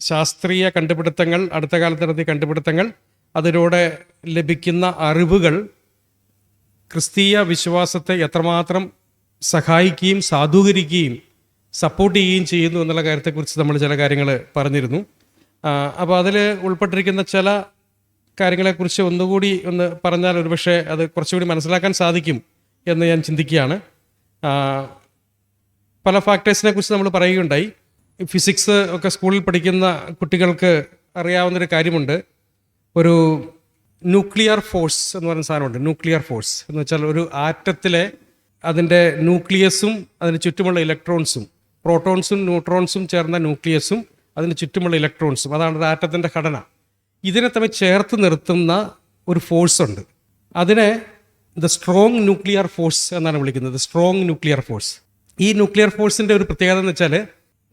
ശാസ്ത്രീയ കണ്ടുപിടുത്തങ്ങൾ, അടുത്ത കാലത്ത് നടത്തിയ കണ്ടുപിടുത്തങ്ങൾ, അതിലൂടെ ലഭിക്കുന്ന അറിവുകൾ ക്രിസ്തീയ വിശ്വാസത്തെ എത്രമാത്രം സഹായിക്കുകയും സാധൂകരിക്കുകയും സപ്പോർട്ട് ചെയ്യുകയും ചെയ്യുന്നു എന്നുള്ള കാര്യത്തെക്കുറിച്ച് നമ്മൾ ചില കാര്യങ്ങൾ പറഞ്ഞിരുന്നു. അപ്പോൾ അതിൽ ഉൾപ്പെട്ടിരിക്കുന്ന ചില കാര്യങ്ങളെക്കുറിച്ച് ഒന്നുകൂടി ഒന്ന് പറഞ്ഞാൽ ഒരുപക്ഷെ അത് കുറച്ചുകൂടി മനസ്സിലാക്കാൻ സാധിക്കും എന്ന് ഞാൻ ചിന്തിക്കുകയാണ്. പല ഫാക്ടേഴ്സിനെ കുറിച്ച് നമ്മൾ പറയുകയുണ്ടായി. ഫിസിക്സ് ഒക്കെ സ്കൂളിൽ പഠിക്കുന്ന കുട്ടികൾക്ക് അറിയാവുന്നൊരു കാര്യമുണ്ട്. ഒരു ന്യൂക്ലിയർ ഫോഴ്സ് എന്ന് പറയുന്ന സാധനമുണ്ട്. ന്യൂക്ലിയർ ഫോഴ്സ് എന്ന് വെച്ചാൽ ഒരു ആറ്റത്തിലെ അതിൻ്റെ ന്യൂക്ലിയസും അതിന് ചുറ്റുമുള്ള ഇലക്ട്രോൺസും, പ്രോട്ടോൺസും ന്യൂട്രോൺസും ചേർന്ന ന്യൂക്ലിയസും അതിന് ചുറ്റുമുള്ള ഇലക്ട്രോൺസും, അതാണ് ഒരു ആറ്റത്തിൻ്റെ ഘടന. ഇതിനെ തമ്മിൽ ചേർത്ത് നിർത്തുന്ന ഒരു ഫോഴ്സ് ഉണ്ട്. അതിനെ ദ സ്ട്രോങ് ന്യൂക്ലിയർ ഫോഴ്സ് എന്നാണ് വിളിക്കുന്നത്. Strong nuclear force. ഈ ന്യൂക്ലിയർ ഫോഴ്സിൻ്റെ ഒരു പ്രത്യേകത എന്ന് വെച്ചാൽ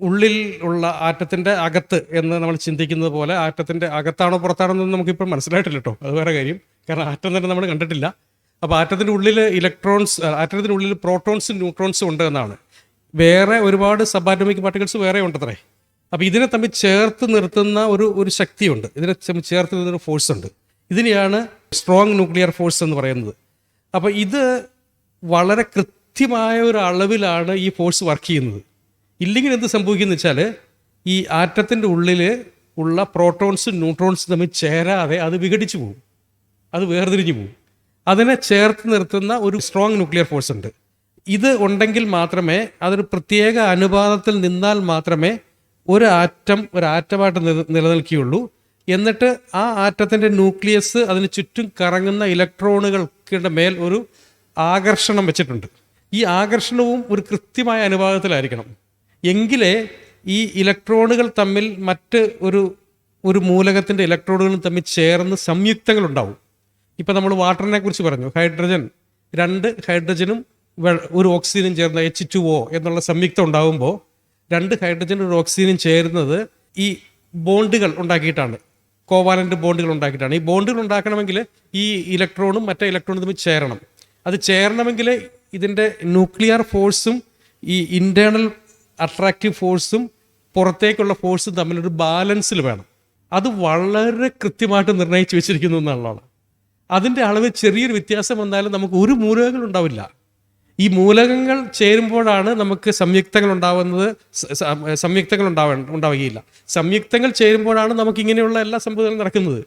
ഉള്ളിൽ ഉള്ള ആറ്റത്തിൻ്റെ അകത്ത് എന്ന് നമ്മൾ ചിന്തിക്കുന്നത് പോലെ ആറ്റത്തിൻ്റെ അകത്താണോ പുറത്താണോ എന്നൊന്നും നമുക്കിപ്പോൾ മനസ്സിലായിട്ടില്ല കേട്ടോ. അത് വേറെ കാര്യം. കാരണം ആറ്റം തന്നെ നമ്മൾ കണ്ടിട്ടില്ല. അപ്പോൾ ആറ്റത്തിൻ്റെ ഉള്ളിൽ ആറ്റത്തിൻ്റെ ഉള്ളിൽ പ്രോട്ടോൺസും ന്യൂട്രോൺസും ഉണ്ട് എന്നാണ്. വേറെ ഒരുപാട് സബ് ആറ്റോമിക് പാർട്ടിക്കിൾസ് വേറെ ഉണ്ടത്രേ. അപ്പോൾ ഇതിനെ തമ്മിൽ ചേർത്ത് നിർത്തുന്ന ഒരു ശക്തിയുണ്ട്. ഇതിനെ ചേർത്ത് നിർത്തുന്ന ഫോഴ്സ് ഉണ്ട്. ഇതിനെയാണ് സ്ട്രോങ് ന്യൂക്ലിയർ ഫോഴ്സ് എന്ന് പറയുന്നത്. അപ്പോൾ ഇത് വളരെ കൃത്യമായ ഒരു അളവിലാണ് ഈ ഫോഴ്സ് വർക്ക് ചെയ്യുന്നത്. ഇല്ലെങ്കിൽ എന്ത് സംഭവിക്കുമെന്ന് വെച്ചാൽ ഈ ആറ്റത്തിൻ്റെ ഉള്ളിൽ ഉള്ള പ്രോട്ടോൺസും ന്യൂട്രോൺസും തമ്മിൽ ചേരാതെ അത് വിഘടിച്ചു പോകും, അത് വേർതിരിഞ്ഞു പോകും. അതിനെ ചേർത്ത് നിർത്തുന്ന ഒരു സ്ട്രോങ് ന്യൂക്ലിയർ ഫോഴ്സ് ഉണ്ട്. ഇത് ഉണ്ടെങ്കിൽ മാത്രമേ, അതൊരു പ്രത്യേക അനുപാതത്തിൽ നിന്നാൽ മാത്രമേ ഒരു ആറ്റമായിട്ട് നിലനിൽക്കുകയുള്ളൂ. എന്നിട്ട് ആ ആറ്റത്തിൻ്റെ ന്യൂക്ലിയസ് അതിന് ചുറ്റും കറങ്ങുന്ന ഇലക്ട്രോണുകൾക്കിടെ മേൽ ഒരു ആകർഷണം വെച്ചിട്ടുണ്ട്. ഈ ആകർഷണവും ഒരു കൃത്യമായ അനുപാതത്തിലായിരിക്കണം. എങ്കിലേ ഈ ഇലക്ട്രോണുകൾ തമ്മിൽ മറ്റ് ഒരു മൂലകത്തിൻ്റെ ഇലക്ട്രോണുകളും തമ്മിൽ ചേർന്ന് സംയുക്തങ്ങളുണ്ടാവും. ഇപ്പം നമ്മൾ വാട്ടറിനെ കുറിച്ച് പറഞ്ഞു. ഹൈഡ്രജൻ, 2 ഹൈഡ്രജനും ഒരു ഓക്സിജനും ചേർന്ന H2O എന്നുള്ള സംയുക്തം ഉണ്ടാകുമ്പോൾ 2 ഹൈഡ്രജനും ഒരു ഓക്സിജനും ചേരുന്നത് ഈ ബോണ്ടുകൾ ഉണ്ടാക്കിയിട്ടാണ്, കോവാലൻ്റ് ബോണ്ടുകൾ ഉണ്ടാക്കിയിട്ടാണ്. ഈ ബോണ്ടുകൾ ഉണ്ടാക്കണമെങ്കിൽ ഈ ഇലക്ട്രോണും മറ്റേ ഇലക്ട്രോണും തമ്മിൽ ചേരണം. അത് ചേരണമെങ്കിൽ ഇതിൻ്റെ ന്യൂക്ലിയർ ഫോഴ്സും ഈ ഇൻറ്റേർണൽ അട്രാക്റ്റീവ് ഫോഴ്സും പുറത്തേക്കുള്ള ഫോഴ്സും തമ്മിലൊരു ബാലൻസിൽ വേണം. അത് വളരെ കൃത്യമായിട്ട് നിർണ്ണയിച്ച് വെച്ചിരിക്കുന്നു എന്നുള്ളതാണ്. അതിൻ്റെ അളവ് ചെറിയൊരു വ്യത്യാസം വന്നാലും നമുക്ക് ഒരു മൂലകങ്ങൾ ഉണ്ടാവില്ല. ഈ മൂലകങ്ങൾ ചേരുമ്പോഴാണ് നമുക്ക് സംയുക്തങ്ങൾ ഉണ്ടാവുന്നത്. സംയുക്തങ്ങൾ ഉണ്ടാവുകയില്ല. സംയുക്തങ്ങൾ ചേരുമ്പോഴാണ് നമുക്ക് ഇങ്ങനെയുള്ള എല്ലാ സംഭവങ്ങളും നടക്കുന്നത്.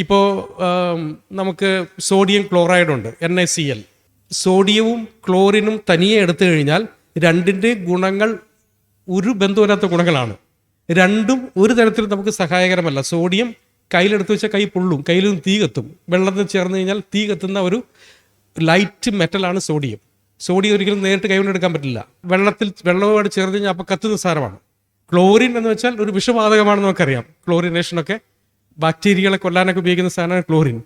ഇപ്പോൾ നമുക്ക് സോഡിയം ക്ലോറൈഡ് ഉണ്ട്, NaCl. സോഡിയവും ക്ലോറിനും തനിയെ എടുത്തു കഴിഞ്ഞാൽ രണ്ടിൻ്റെ ഗുണങ്ങൾ ഒരു ബന്ധമില്ലാത്ത ഗുണങ്ങളാണ്. രണ്ടും ഒരു തരത്തിലും നമുക്ക് സഹായകരമല്ല. സോഡിയം കയ്യിലെടുത്ത് വെച്ചാൽ കൈ പൊള്ളും, കയ്യിൽ നിന്ന് തീ കത്തും. വെള്ളത്തിൽ ചേർന്ന് കഴിഞ്ഞാൽ തീ കത്തുന്ന ഒരു ലൈറ്റ് മെറ്റലാണ് സോഡിയം. സോഡിയം ഒരിക്കലും നേരിട്ട് കൈകൊണ്ട് എടുക്കാൻ പറ്റില്ല. വെള്ളവുമായിട്ട് ചേർന്ന് കഴിഞ്ഞാൽ അപ്പോൾ കത്തുന്ന സാരമാണ്. ക്ലോറിൻ എന്ന് വെച്ചാൽ ഒരു വിഷവാതകമാണെന്ന് നമുക്കറിയാം. ക്ലോറിനേഷനൊക്കെ ബാക്ടീരിയകളെ കൊല്ലാനൊക്കെ ഉപയോഗിക്കുന്ന സാധനമാണ് ക്ലോറിൻ.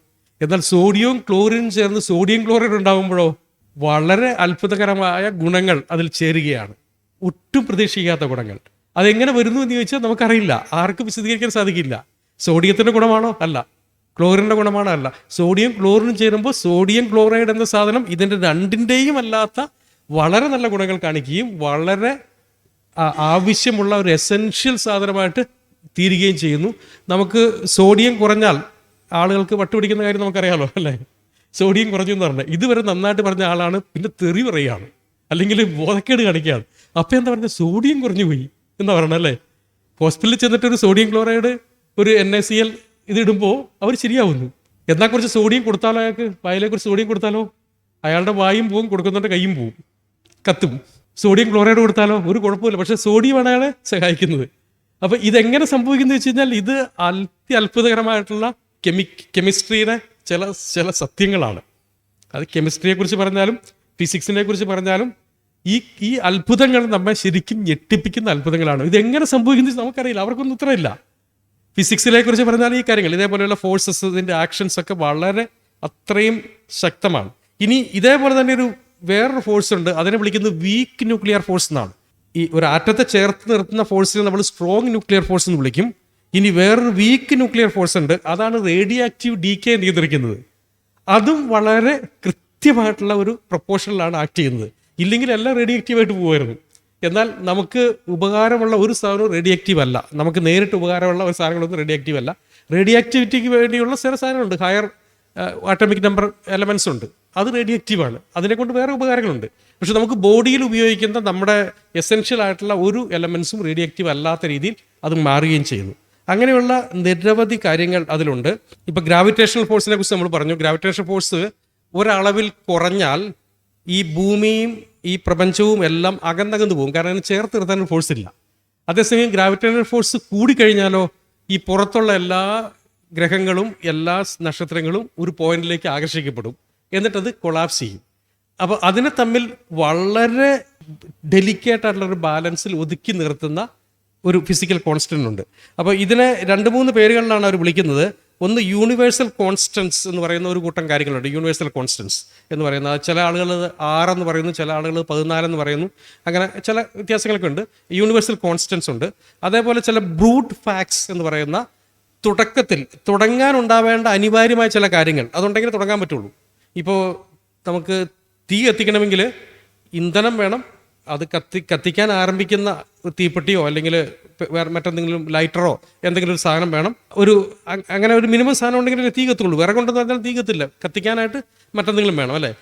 എന്നാൽ സോഡിയവും ക്ലോറിനും ചേർന്ന് സോഡിയം ക്ലോറൈഡ് ഉണ്ടാകുമ്പോഴോ വളരെ അത്ഭുതകരമായ ഗുണങ്ങൾ അതിൽ ചേരുകയാണ്. ഒട്ടും പ്രതീക്ഷിക്കാത്ത ഗുണങ്ങൾ. അതെങ്ങനെ വരുന്നു എന്ന് ചോദിച്ചാൽ നമുക്കറിയില്ല, ആർക്കും വിശദീകരിക്കാൻ സാധിക്കില്ല. സോഡിയത്തിൻ്റെ ഗുണമാണോ? അല്ല. ക്ലോറിൻ്റെ ഗുണമാണോ? അല്ല. സോഡിയം ക്ലോറിനും ചേരുമ്പോൾ സോഡിയം ക്ലോറൈഡ് എന്ന സാധനം ഇതിൻ്റെ രണ്ടിൻ്റെയും അല്ലാത്ത വളരെ നല്ല ഗുണങ്ങൾ കാണിക്കുകയും വളരെ ആവശ്യമുള്ള ഒരു എസെൻഷ്യൽ സാധനമായിട്ട് തീരുകയും ചെയ്യുന്നു. നമുക്ക് സോഡിയം കുറഞ്ഞാൽ ആളുകൾക്ക് വട്ടുപിടിക്കുന്ന കാര്യം നമുക്കറിയാമല്ലോ അല്ലേ? സോഡിയം കുറഞ്ഞു എന്ന് പറഞ്ഞാൽ ഇതുവരെ നന്നായിട്ട് പറഞ്ഞ ആളാണ് പിന്നെ തെറി പറയുകയാണ്, അല്ലെങ്കിൽ ബോധക്കേട് കാണിക്കുകയാണ്. അപ്പം എന്താ പറഞ്ഞാൽ സോഡിയം കുറഞ്ഞു പോയി എന്താ പറയണത് അല്ലേ? ഹോസ്പിറ്റലിൽ ചെന്നിട്ട് ഒരു സോഡിയം ക്ലോറൈഡ്, ഒരു NaCl ഇതിടുമ്പോൾ അവർ ശരിയാവുന്നു. എന്നാൽ കുറച്ച് സോഡിയം കൊടുത്താലോ, അയാൾക്ക് വായിലേക്കുറിച്ച് സോഡിയം കൊടുത്താലോ അയാളുടെ വായും പോവും, കൊടുക്കുന്നവൻ്റെ കൈയും പോവും, കത്തും. സോഡിയം ക്ലോറൈഡ് കൊടുത്താലോ ഒരു കുഴപ്പമില്ല, പക്ഷേ സോഡിയമാണ് അയാളെ സഹായിക്കുന്നത്. അപ്പോൾ ഇതെങ്ങനെ സംഭവിക്കുന്നത് വെച്ച് കഴിഞ്ഞാൽ ഇത് അത്ഭുതകരമായിട്ടുള്ള കെമിസ്ട്രിയുടെ ചില സത്യങ്ങളാണ്. അത് കെമിസ്ട്രിയെക്കുറിച്ച് പറഞ്ഞാലും ഫിസിക്സിനെ കുറിച്ച് പറഞ്ഞാലും ഈ അത്ഭുതങ്ങൾ നമ്മെ ശരിക്കും ഞെട്ടിപ്പിക്കുന്ന അത്ഭുതങ്ങളാണ്. ഇതെങ്ങനെ സംഭവിക്കുന്നത് നമുക്കറിയില്ല, അവർക്കൊന്നും ഉത്തരമില്ല. ഫിസിക്സിനെ കുറിച്ച് പറഞ്ഞാൽ ഈ കാര്യങ്ങൾ ഇതേപോലെയുള്ള ഫോഴ്സസ്, ഇതിൻ്റെ ആക്ഷൻസ് ഒക്കെ വളരെ അത്രയും ശക്തമാണ്. ഇനി ഇതേപോലെ തന്നെ വേറൊരു ഫോഴ്സ് ഉണ്ട്, അതിനെ വിളിക്കുന്നത് വീക്ക് ന്യൂക്ലിയർ ഫോഴ്സ് എന്നാണ്. ഈ ഒരു ആറ്റത്തെ ചേർത്ത് നിർത്തുന്ന ഫോഴ്സിനെ നമ്മൾ സ്ട്രോങ് ന്യൂക്ലിയർ ഫോഴ്സ് എന്ന് വിളിക്കും. ഇനി വേറൊരു വീക്ക് ന്യൂക്ലിയർ ഫോഴ്സ് ഉണ്ട്, അതാണ് റേഡിയോ ആക്റ്റീവ് ഡീകേ നിയന്ത്രിക്കുന്നത്. അതും വളരെ കൃത്യമായിട്ടുള്ള ഒരു പ്രൊപ്പോർഷനിലാണ് ആക്ട് ചെയ്യുന്നത്. ഇല്ലെങ്കിൽ എല്ലാം റേഡിയോ ആക്റ്റീവായിട്ട് പോകുമായിരുന്നു. എന്നാൽ നമുക്ക് ഉപകാരമുള്ള ഒരു സാധനവും റേഡിയോ ആക്റ്റീവ് അല്ല. നമുക്ക് നേരിട്ട് ഉപകാരമുള്ള ഒരു സാധനങ്ങളൊന്നും റേഡിയോ ആക്റ്റീവ് അല്ല. റേഡിയോ ആക്ടിവിറ്റിക്ക് വേണ്ടിയുള്ള ചില സാധനങ്ങളുണ്ട്, ഹയർ ആറ്റോമിക് നമ്പർ എലമെൻസ് ഉണ്ട്, അത് റേഡിയോ ആക്റ്റീവാണ്. അതിനെക്കൊണ്ട് വേറെ ഉപകാരങ്ങളുണ്ട്. പക്ഷെ നമുക്ക് ബോഡിയിൽ ഉപയോഗിക്കുന്ന നമ്മുടെ എസെൻഷ്യൽ ആയിട്ടുള്ള ഒരു എലമെൻസും റേഡിയോ ആക്റ്റീവ് അല്ലാത്ത രീതിയിൽ അത് മാറുകയും ചെയ്യുന്നു. അങ്ങനെയുള്ള നിരവധി കാര്യങ്ങൾ അതിലുണ്ട്. ഇപ്പോൾ ഗ്രാവിറ്റേഷണൽ ഫോഴ്സിനെ കുറിച്ച് നമ്മൾ പറഞ്ഞു. ഗ്രാവിറ്റേഷണൽ ഫോഴ്സ് ഒരളവിൽ കുറഞ്ഞാൽ ഈ ഭൂമിയും ഈ പ്രപഞ്ചവും എല്ലാം അകന്നകന്നു പോകും. കാരണം അതിന് ചേർത്ത് നിർത്താൻ ഫോഴ്സ് ഇല്ല. അതേസമയം ഗ്രാവിറ്റേഷണൽ ഫോഴ്സ് കൂടിക്കഴിഞ്ഞാലോ ഈ പുറത്തുള്ള എല്ലാ ഗ്രഹങ്ങളും എല്ലാ നക്ഷത്രങ്ങളും ഒരു പോയിന്റിലേക്ക് ആകർഷിക്കപ്പെടും, എന്നിട്ടത് കൊളാപ്സ് ചെയ്യും. അപ്പോൾ അതിനെ തമ്മിൽ വളരെ ഡെലിക്കേറ്റ് ആയിട്ടുള്ളൊരു ബാലൻസിൽ ഒതുക്കി നിർത്തുന്ന ഒരു ഫിസിക്കൽ കോൺസ്റ്റൻ്റ് ഉണ്ട്. അപ്പോൾ ഇതിനെ 2-3 പേരുകളിലാണ് അവർ വിളിക്കുന്നത്. ഒന്ന് യൂണിവേഴ്സൽ കോൺസ്റ്റൻസ് എന്ന് പറയുന്ന ഒരു കൂട്ടം കാര്യങ്ങളുണ്ട്. യൂണിവേഴ്സൽ കോൺസ്റ്റൻസ് എന്ന് പറയുന്നത് ചില ആളുകൾ 6 എന്ന് പറയുന്നു, ചില ആളുകൾ 14 എന്ന് പറയുന്നു. അങ്ങനെ ചില വ്യത്യാസങ്ങളൊക്കെ ഉണ്ട്. യൂണിവേഴ്സൽ കോൺസ്റ്റൻസ് ഉണ്ട്. അതേപോലെ ചില ബ്രൂട്ട് ഫാക്ട്സ് എന്ന് പറയുന്ന തുടക്കത്തിൽ തുടങ്ങാനുണ്ടാവേണ്ട അനിവാര്യമായ ചില കാര്യങ്ങൾ, അതുണ്ടെങ്കിൽ തുടങ്ങാൻ പറ്റുള്ളൂ. ഇപ്പോൾ നമുക്ക് തീ കത്തിക്കണമെങ്കിൽ ഇന്ധനം വേണം. അത് കത്തിക്കാൻ ആരംഭിക്കുന്ന തീപ്പെട്ടിയോ അല്ലെങ്കിൽ വേറെ മറ്റെന്തെങ്കിലും ലൈറ്ററോ എന്തെങ്കിലും ഒരു സാധനം വേണം. അങ്ങനെ ഒരു മിനിമം സാധനം ഉണ്ടെങ്കിൽ തീ കത്തുള്ളൂ. വിറകൊണ്ടെന്ന് പറഞ്ഞാൽ തീ കത്തില്ല. കത്തിക്കാനായിട്ട് മറ്റെന്തെങ്കിലും വേണം, അല്ലേ?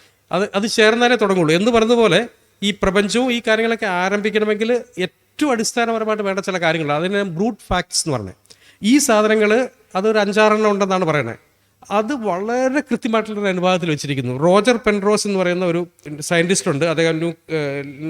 അത് ചേർന്നാലേ തുടങ്ങുള്ളൂ. എന്ന് പറഞ്ഞതുപോലെ ഈ പ്രപഞ്ചവും ഈ കാര്യങ്ങളൊക്കെ ആരംഭിക്കണമെങ്കിൽ ഏറ്റവും അടിസ്ഥാനപരമായിട്ട് വേണ്ട ചില കാര്യങ്ങൾ, അതിന് ബ്രൂട്ട് ഫാക്ട്സ് എന്ന് പറഞ്ഞത്. ഈ സാധനങ്ങൾ അതൊരു 5-6 ഉണ്ടെന്നാണ് പറയണത്. അത് വളരെ കൃത്യമായിട്ടുള്ളൊരു അനുപാതത്തിൽ വെച്ചിരിക്കുന്നു. റോജർ പെൻറോസ് എന്ന് പറയുന്ന ഒരു സയൻറ്റിസ്റ്റ് ഉണ്ട്. അദ്ദേഹം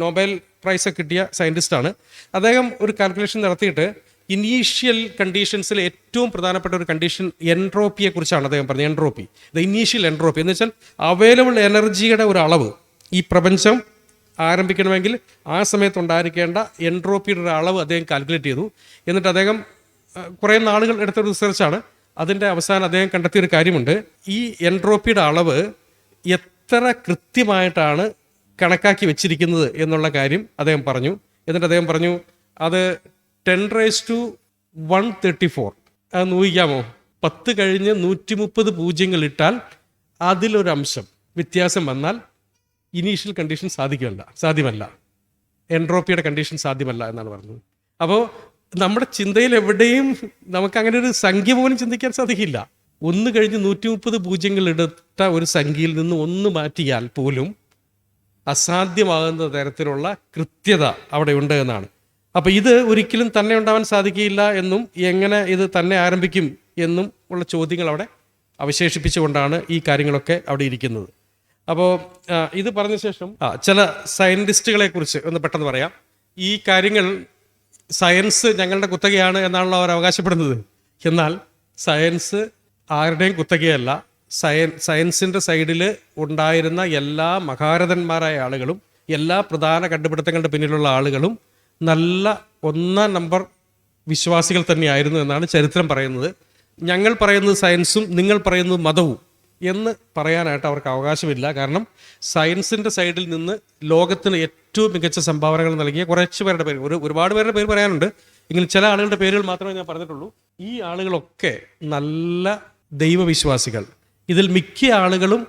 നോബൽ പ്രൈസ് കിട്ടിയ സയൻറ്റിസ്റ്റാണ്. അദ്ദേഹം ഒരു കാൽക്കുലേഷൻ നടത്തിയിട്ട് ഇനീഷ്യൽ കണ്ടീഷൻസിൽ ഏറ്റവും പ്രധാനപ്പെട്ട ഒരു കണ്ടീഷൻ എൻട്രോപ്പിയെ കുറിച്ചാണ് അദ്ദേഹം പറഞ്ഞത്. എൻട്രോപ്പി, ദ ഇനീഷ്യൽ എൻട്രോപ്പി എന്ന് വെച്ചാൽ അവൈലബിൾ എനർജിയുടെ ഒരു അളവ്. ഈ പ്രപഞ്ചം ആരംഭിക്കണമെങ്കിൽ ആ സമയത്ത് ഉണ്ടായിരിക്കേണ്ട എൻട്രോപ്പിയുടെ ഒരു അളവ് അദ്ദേഹം കാൽക്കുലേറ്റ് ചെയ്തു. എന്നിട്ട് അദ്ദേഹം കുറേ നാളുകൾ എടുത്തൊരു റിസർച്ചാണ്. അതിൻ്റെ അവസാനം അദ്ദേഹം കണ്ടെത്തിയൊരു കാര്യമുണ്ട്. ഈ എൻട്രോപ്പിയുടെ അളവ് എത്ര കൃത്യമായിട്ടാണ് കണക്കാക്കി വെച്ചിരിക്കുന്നത് എന്നുള്ള കാര്യം അദ്ദേഹം പറഞ്ഞു. എന്നിട്ട് അദ്ദേഹം പറഞ്ഞു അത് 10⁻⁴. അത് ഊഹിക്കാമോ? 10 കഴിഞ്ഞ് 130 പൂജ്യങ്ങൾ ഇട്ടാൽ അതിലൊരംശം വ്യത്യാസം വന്നാൽ ഇനീഷ്യൽ കണ്ടീഷൻ സാധ്യമല്ല, എൻട്രോപ്പിയുടെ കണ്ടീഷൻ സാധ്യമല്ല എന്നാണ് പറഞ്ഞത്. അപ്പോൾ നമ്മുടെ ചിന്തയിൽ എവിടെയും നമുക്ക് അങ്ങനെ ഒരു സംഖ്യ പോലും ചിന്തിക്കാൻ സാധിക്കില്ല. 1 കഴിഞ്ഞ് 130 പൂജ്യങ്ങൾ എടുത്ത ഒരു സംഖ്യയിൽ നിന്ന് 1 മാറ്റിയാൽ പോലും അസാധ്യമാകുന്ന തരത്തിലുള്ള കൃത്യത അവിടെ ഉണ്ട് എന്നാണ്. അപ്പോൾ ഇത് ഒരിക്കലും തന്നെ ഉണ്ടാവാൻ സാധിക്കില്ല എന്നും എങ്ങനെ ഇത് തന്നെ ആരംഭിക്കും എന്നും ഉള്ള ചോദ്യങ്ങൾ അവിടെ അവശേഷിപ്പിച്ചുകൊണ്ടാണ് ഈ കാര്യങ്ങളൊക്കെ അവിടെ ഇരിക്കുന്നത്. അപ്പോൾ ഇത് പറഞ്ഞ ശേഷം ചില സയൻറ്റിസ്റ്റുകളെ കുറിച്ച് ഒന്ന് പെട്ടെന്ന് പറയാം. ഈ കാര്യങ്ങൾ സയൻസ് ഞങ്ങളുടെ കുത്തകയാണ് എന്നാണല്ലോ അവർ അവകാശപ്പെടുന്നത്. എന്നാൽ സയൻസ് ആരുടെയും കുത്തകയല്ല. സയൻസിൻ്റെ സൈഡിൽ ഉണ്ടായിരുന്ന എല്ലാ മഹാരഥന്മാരായ ആളുകളും എല്ലാ പ്രധാന കണ്ടുപിടുത്തങ്ങളുടെ പിന്നിലുള്ള ആളുകളും നല്ല 1 നമ്പർ വിശ്വാസികൾ തന്നെയായിരുന്നു എന്നാണ് ചരിത്രം പറയുന്നത്. ഞങ്ങൾ പറയുന്നത് സയൻസും നിങ്ങൾ പറയുന്നത് മതവും എന്ന് പറയാനായിട്ട് അവർക്ക് അവകാശമില്ല. കാരണം സയൻസിൻ്റെ സൈഡിൽ നിന്ന് ലോകത്തിന് ഏറ്റവും മികച്ച സംഭാവനകൾ നൽകിയ കുറച്ച് പേരുടെ പേര്, ഒരുപാട് പേരുടെ പേര് പറയാനുണ്ട്. എങ്കിലും ചില ആളുകളുടെ പേരുകൾ മാത്രമേ ഞാൻ പറഞ്ഞിട്ടുള്ളൂ. ഈ ആളുകളൊക്കെ നല്ല ദൈവവിശ്വാസികൾ. ഇതിൽ മിക്ക ആളുകളും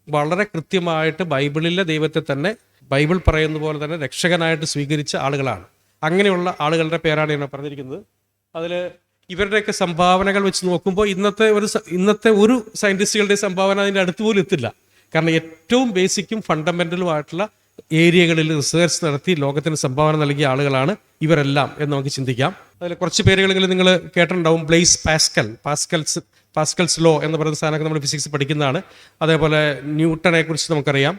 വളരെ കൃത്യമായിട്ട് ബൈബിളിലെ ദൈവത്തെ തന്നെ ബൈബിൾ പറയുന്ന പോലെ തന്നെ രക്ഷകനായിട്ട് സ്വീകരിച്ച ആളുകളാണ്. അങ്ങനെയുള്ള ആളുകളുടെ പേരാണ് ഞാൻ പറഞ്ഞിരിക്കുന്നത്. അതിൽ ഇവരുടെയൊക്കെ സംഭാവനകൾ വെച്ച് നോക്കുമ്പോൾ ഇന്നത്തെ ഒരു സയൻറ്റിസ്റ്റുകളുടെ സംഭാവന അതിൻ്റെ അടുത്ത് പോലും എത്തില്ല. കാരണം ഏറ്റവും ബേസിക്കും ഫണ്ടമെൻ്റലുമായിട്ടുള്ള ഏരിയകളിൽ റിസർച്ച് നടത്തി ലോകത്തിന് സംഭാവന നൽകിയ ആളുകളാണ് ഇവരെല്ലാം എന്ന് നമുക്ക് ചിന്തിക്കാം. അതിൽ കുറച്ച് പേരുകളെങ്കിലും നിങ്ങൾ കേട്ടിട്ടുണ്ടാവും. ബ്ലെയ്സ് പാസ്കൽസ് ലോ എന്ന് പറയുന്ന സാധനമൊക്കെ നമ്മൾ ഫിസിക്സ് പഠിക്കുന്നതാണ്. അതേപോലെ ന്യൂട്ടനെ കുറിച്ച് നമുക്കറിയാം.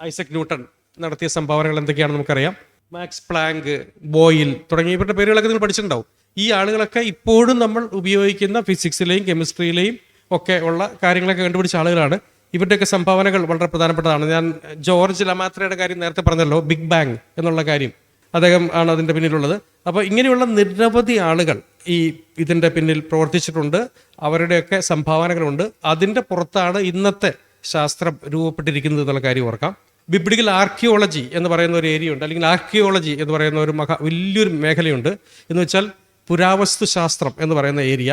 ഐസക് ന്യൂട്ടൺ നടത്തിയ സംഭാവനകൾ എന്തൊക്കെയാണെന്ന് നമുക്കറിയാം. മാക്സ് പ്ലാങ്ക്, ബോയിൽ തുടങ്ങിയവരുടെ പേരുകളൊക്കെ നിങ്ങൾ പഠിച്ചിട്ടുണ്ടാവും. ഈ ആളുകളൊക്കെ ഇപ്പോഴും നമ്മൾ ഉപയോഗിക്കുന്ന ഫിസിക്സിലെയും കെമിസ്ട്രിയിലെയും ഒക്കെ ഉള്ള കാര്യങ്ങളൊക്കെ കണ്ടുപിടിച്ച ആളുകളാണ്. ഇവരുടെയൊക്കെ സംഭാവനകൾ വളരെ പ്രധാനപ്പെട്ടതാണ്. ഞാൻ ജോർജ് ലമാത്രയുടെ കാര്യം നേരത്തെ പറഞ്ഞല്ലോ, ബിഗ് ബാങ് എന്നുള്ള കാര്യം, അദ്ദേഹം ആണ് അതിൻ്റെ പിന്നിലുള്ളത്. അപ്പോൾ ഇങ്ങനെയുള്ള നിരവധി ആളുകൾ ഇതിൻ്റെ പിന്നിൽ പ്രവർത്തിച്ചിട്ടുണ്ട്. അവരുടെയൊക്കെ സംഭാവനകളുണ്ട്. അതിൻ്റെ പുറത്താണ് ഇന്നത്തെ ശാസ്ത്രം രൂപപ്പെട്ടിരിക്കുന്നത് എന്നുള്ള കാര്യം ഓർക്കാം. ബിബ്ലിക്കൽ ആർക്കിയോളജി എന്ന് പറയുന്ന ഒരു ഏരിയ ഉണ്ട്, അല്ലെങ്കിൽ ആർക്കിയോളജി എന്ന് പറയുന്ന ഒരു വലിയൊരു മേഖലയുണ്ട്. എന്ന് വെച്ചാൽ പുരാവസ്തു ശാസ്ത്രം എന്ന് പറയുന്ന ഏരിയ.